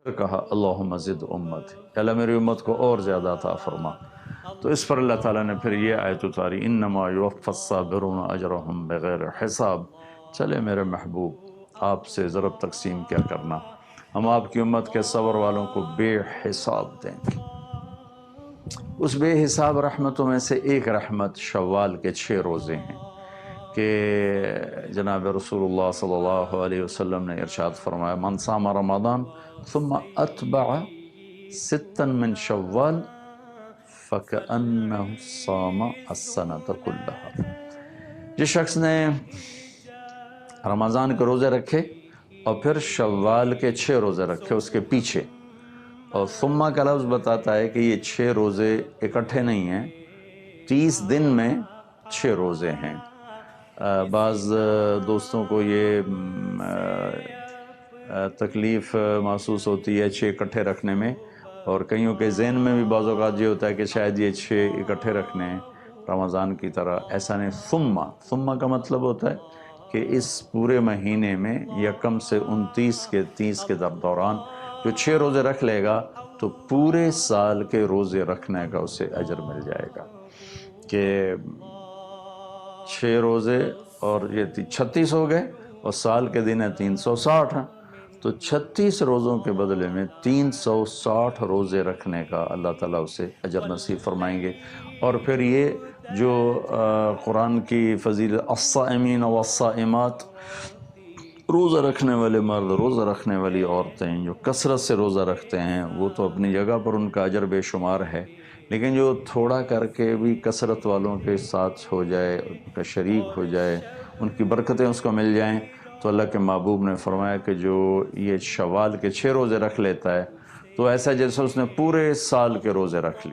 پھر کہا اللہم زد امتی، اللہ میری امت کو اور زیادہ عطا فرما۔ تو اس پر اللہ تعالیٰ نے پھر یہ آیت اتاری، انما یوفی الصابرون اجرہم بغیر حساب۔ چلے میرے محبوب، آپ سے ضرب تقسیم کیا کرنا، ہم آپ کی امت کے صبر والوں کو بے حساب دیں گے۔ اس بے حساب رحمتوں میں سے ایک رحمت شوال کے 6 روزے ہیں کہ جناب رسول اللہ صلی اللہ علیہ وسلم نے ارشاد فرمایا، من صام رمضان ثم اتبع 6 من شوال فَكَأَنَّهُ صَامَ السَّنَةَ كُلَّهَا۔ جس شخص نے رمضان کے روزے رکھے اور پھر شوال کے 6 روزے رکھے اس کے پیچھے، اور ثم کا لفظ بتاتا ہے کہ یہ 6 روزے اکٹھے نہیں ہیں، 30 دن میں 6 روزے ہیں۔ بعض دوستوں کو یہ تکلیف محسوس ہوتی ہے 6 اکٹھے رکھنے میں، اور کئیوں کے ذہن میں بھی بعض اوقات یہ ہوتا ہے کہ شاید یہ 6 اکٹھے رکھنے ہیں رمضان کی طرح۔ ایسا نہیں، ثم کا مطلب ہوتا ہے کہ اس پورے مہینے میں یکم سے 29 کے دوران جو 6 روزے رکھ لے گا تو پورے سال کے روزے رکھنے کا اسے اجر مل جائے گا، کہ 6 روزے اور یہ 36 ہو گئے، اور سال کے دن ہے 360 ہیں، تو 36 روزوں کے بدلے میں 360 روزے رکھنے کا اللہ تعالیٰ اسے اجر نصیب فرمائیں گے۔ اور پھر یہ جو قرآن کی فضیلت، الصائمین والصائمات، روزہ رکھنے والے مرد، روزہ رکھنے والی عورتیں جو کثرت سے روزہ رکھتے ہیں، وہ تو اپنی جگہ پر ان کا اجر بے شمار ہے، لیکن جو تھوڑا کر کے بھی کثرت والوں کے ساتھ ہو جائے، ان کا شریک ہو جائے، ان کی برکتیں اس کو مل جائیں، تو اللہ کے محبوب نے فرمایا کہ جو یہ شوال کے 6 روزے رکھ لیتا ہے تو ایسا جیسے اس نے پورے سال کے روزے رکھ لیے۔